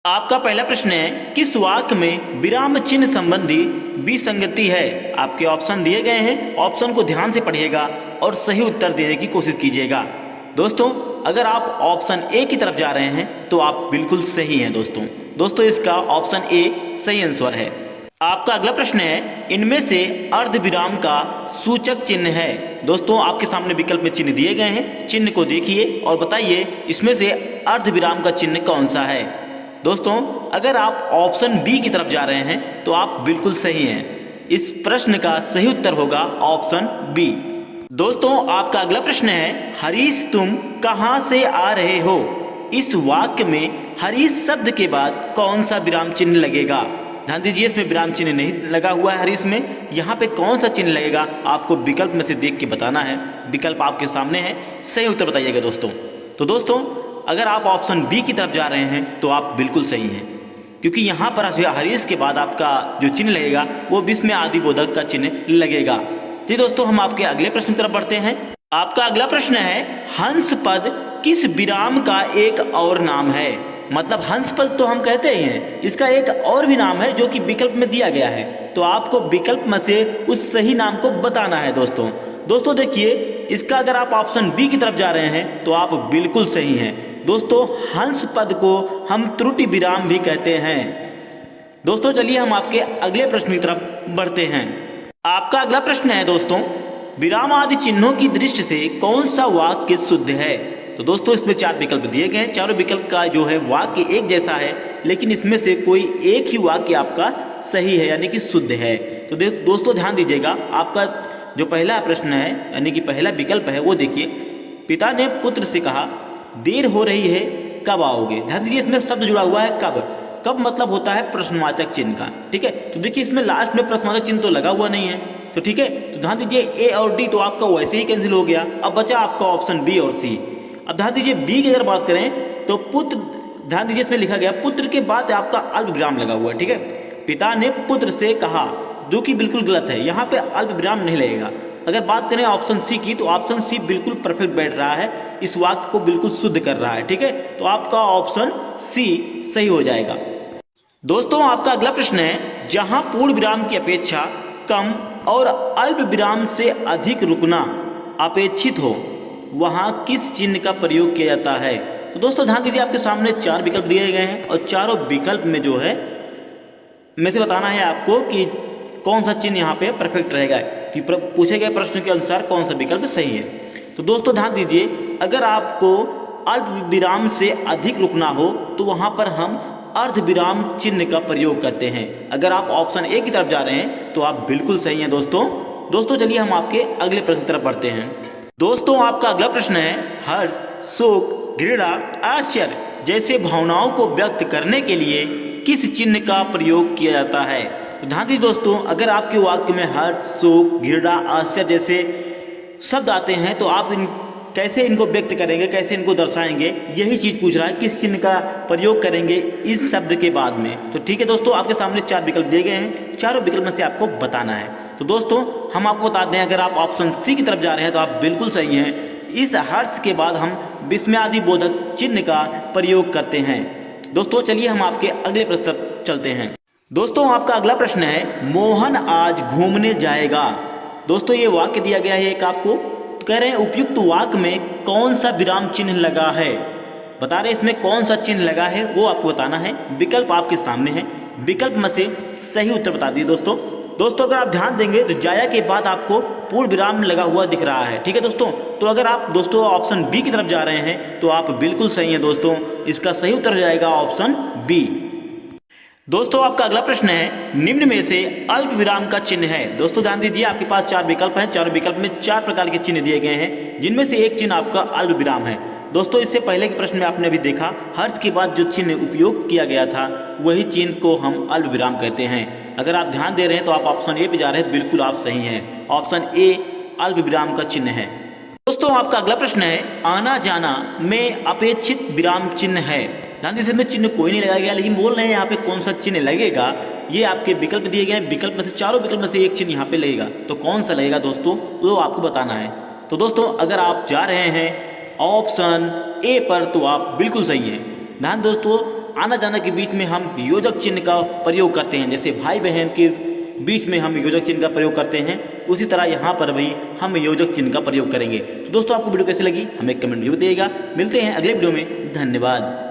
आपका पहला प्रश्न है, किस वाक्य में विराम चिन्ह संबंधी विसंगति है। आपके ऑप्शन दिए गए हैं, ऑप्शन को ध्यान से पढ़िएगा और सही उत्तर देने की कोशिश कीजिएगा। दोस्तों, अगर आप ऑप्शन ए की तरफ जा रहे हैं तो आप बिल्कुल सही हैं। दोस्तों इसका ऑप्शन ए सही आंसर है। आपका अगला प्रश्न है, इनमें से अर्ध विराम का सूचक चिन्ह है। दोस्तों आपके सामने विकल्प में चिन्ह दिए गए हैं, चिन्ह को देखिए और बताइए इसमें से अर्ध विराम का चिन्ह कौन सा है। दोस्तों अगर आप ऑप्शन बी की तरफ जा रहे हैं तो आप बिल्कुल सही हैं। इस प्रश्न का सही उत्तर होगा ऑप्शन बी। दोस्तों आपका अगला प्रश्न है, हरीश तुम कहां से आ रहे हो। इस वाक्य में हरीश शब्द के बाद कौन सा विराम चिन्ह लगेगा। ध्यान दीजिए, इसमें विराम चिन्ह नहीं लगा हुआ है हरीश में। यहाँ पे कौन सा चिन्ह लगेगा आपको विकल्प में से देख के बताना है। विकल्प आपके सामने है, सही उत्तर बताइएगा दोस्तों। तो दोस्तों अगर आप ऑप्शन बी की तरफ जा रहे हैं तो आप बिल्कुल सही हैं, क्योंकि यहाँ पर हरीश के बाद आपका जो चिन्ह लगेगा वो विस्मय आदि बोधक का चिन्ह लगेगा। तो दोस्तों हम आपके अगले प्रश्न की तरफ बढ़ते हैं। आपका अगला प्रश्न है, हंस पद किस विराम का एक और नाम है। मतलब हंस पद तो हम कहते ही हैं, इसका एक और भी नाम है जो कि विकल्प में दिया गया है। तो आपको विकल्प में से उस सही नाम को बताना है दोस्तों देखिए, इसका अगर आप ऑप्शन बी की तरफ जा रहे हैं तो आप बिल्कुल सही हैं। दोस्तों हंस पद को हम त्रुटि विराम भी कहते हैं। दोस्तों चलिए हम आपके अगले प्रश्न की तरफ बढ़ते हैं। आपका अगला प्रश्न है दोस्तों, विराम आदि चिन्हों की दृष्टि से कौन सा वाक्य शुद्ध है। तो दोस्तों इसमें 4 विकल्प दिए गए हैं, चारों विकल्प का जो है वाक्य एक जैसा है, लेकिन इसमें से कोई एक ही वाक्य आपका सही है यानी कि शुद्ध है। तो दोस्तों ध्यान दीजिएगा, आपका जो पहला प्रश्न है यानी कि पहला विकल्प है वो देखिए, पिता ने पुत्र से कहा देर हो रही है कब आओगे। ध्यान दीजिए इसमें शब्द जुड़ा हुआ है कब मतलब होता है प्रश्नवाचक चिन्ह का। ठीक है, तो देखिए इसमें लास्ट में प्रश्नवाचक चिन्ह तो लगा हुआ नहीं है। तो ठीक है, तो ध्यान दीजिए ए और डी तो आपका वैसे ही कैंसिल हो गया। अब बचा आपका ऑप्शन बी और सी। अब ध्यान दीजिए बी की अगर बात करें तो पुत्र, ध्यान दीजिए इसमें लिखा गया पुत्र के बाद आपका अल्प विराम लगा हुआ है। ठीक है, पिता ने पुत्र से कहा, जो कि बिल्कुल गलत है, यहाँ पे अल्प विराम नहीं लगेगा। अगर बात करें ऑप्शन सी की तो ऑप्शन सी बिल्कुल परफेक्ट बैठ रहा है, इस वाक्य को बिल्कुल शुद्ध कर रहा है। ठीक है, तो आपका ऑप्शन सी सही हो जाएगा। दोस्तों आपका अगला प्रश्न है, जहां पूर्ण विराम की अपेक्षा कम और अल्प विराम से अधिक रुकना अपेक्षित हो वहां किस चिन्ह का प्रयोग किया जाता है। तो दोस्तों ध्यान दीजिए, आपके सामने 4 विकल्प दिए गए हैं और चारों विकल्प में जो है में से बताना है आपको कि कौन सा चिन्ह यहाँ पे परफेक्ट रहेगा, कि पूछे गए प्रश्न के अनुसार कौन सा विकल्प सही है। तो दोस्तों ध्यान दीजिए, अगर आपको अल्प विराम से अधिक रुकना हो तो वहां पर हम अर्ध विराम चिन्ह का प्रयोग करते हैं। अगर आप ऑप्शन ए की तरफ जा रहे हैं तो आप बिल्कुल सही हैं दोस्तों चलिए हम आपके अगले प्रश्न की तरफ बढ़ते हैं। दोस्तों आपका अगला प्रश्न है, हर्ष, शोक, घृणा, आश्चर्य जैसे भावनाओं को व्यक्त करने के लिए किस चिन्ह का प्रयोग किया जाता है। तो ध्यान दीजिए दोस्तों, अगर आपके वाक्य में हर्ष, शोक, घृणा, आश्चर्य जैसे शब्द आते हैं तो आप कैसे इनको व्यक्त करेंगे, कैसे इनको दर्शाएंगे, यही चीज पूछ रहा है, किस चिन्ह का प्रयोग करेंगे इस शब्द के बाद में। तो ठीक है दोस्तों, आपके सामने 4 विकल्प दिए गए हैं, चारों विकल्प में से आपको बताना है। तो दोस्तों हम आपको बता दें, अगर आप ऑप्शन सी की तरफ जा रहे हैं तो आप बिल्कुल सही हैं। इस हर्ष के बाद हम विस्मय आदि बोधक चिन्ह का प्रयोग करते हैं। दोस्तों चलिए हम आपके अगले प्रश्न पर चलते हैं। दोस्तों आपका अगला प्रश्न है, मोहन आज घूमने जाएगा। दोस्तों ये वाक्य दिया गया है एक आपको, कह रहे हैं उपयुक्त वाक्य में कौन सा विराम चिन्ह लगा है। बता रहे इसमें कौन सा चिन्ह लगा है वो आपको बताना है। विकल्प आपके सामने है, विकल्प में से सही उत्तर बता दिए दोस्तों अगर आप ध्यान देंगे तो जाया के बाद आपको पूर्ण विराम लगा हुआ दिख रहा है। ठीक है दोस्तों, तो अगर आप दोस्तों ऑप्शन बी की तरफ जा रहे हैं तो आप बिल्कुल सही हैं दोस्तों, इसका सही उत्तर हो जाएगा ऑप्शन बी। दोस्तों आपका अगला प्रश्न है, निम्न में से अल्प विराम का चिन्ह है। दोस्तों ध्यान दीजिए, आपके पास 4 विकल्प हैं, चारों विकल्प में 4 प्रकार के चिन्ह दिए गए हैं, जिनमें से एक चिन्ह आपका अल्प विराम है। दोस्तों इससे पहले के प्रश्न में आपने अभी देखा, हर्ष के बाद जो चिन्ह उपयोग किया गया था वही चिन्ह को हम अल्प विराम कहते हैं। अगर आप ध्यान दे रहे हैं तो आप ऑप्शन ए पे जा रहे हैं, बिल्कुल आप सही हैं, ऑप्शन ए अल्प विराम का चिन्ह है। दोस्तों आपका अगला प्रश्न है, आना जाना में अपेक्षित विराम चिन्ह है। ध्यान दीजिए, इसमें चिन्ह कोई नहीं लगाया गया, लेकिन बोल रहे हैं यहाँ पे कौन सा चिन्ह लगेगा। ये आपके विकल्प दिए गए हैं, विकल्प में से चारों विकल्प में से एक चिन्ह यहाँ पे लगेगा, तो कौन सा लगेगा दोस्तों वो आपको बताना है। तो दोस्तों अगर आप जा रहे हैं ऑप्शन ए पर तो आप बिल्कुल सही हैं। ध्यान दोस्तों आना जाना के बीच में हम योजक चिन्ह का प्रयोग करते हैं, जैसे भाई बहन के बीच में हम योजक चिन्ह का प्रयोग करते हैं, उसी तरह यहाँ पर भी हम योजक चिन्ह का प्रयोग करेंगे। तो दोस्तों आपको वीडियो कैसी लगी हमें कमेंट जरूर दिएगा। मिलते हैं अगले वीडियो में, धन्यवाद।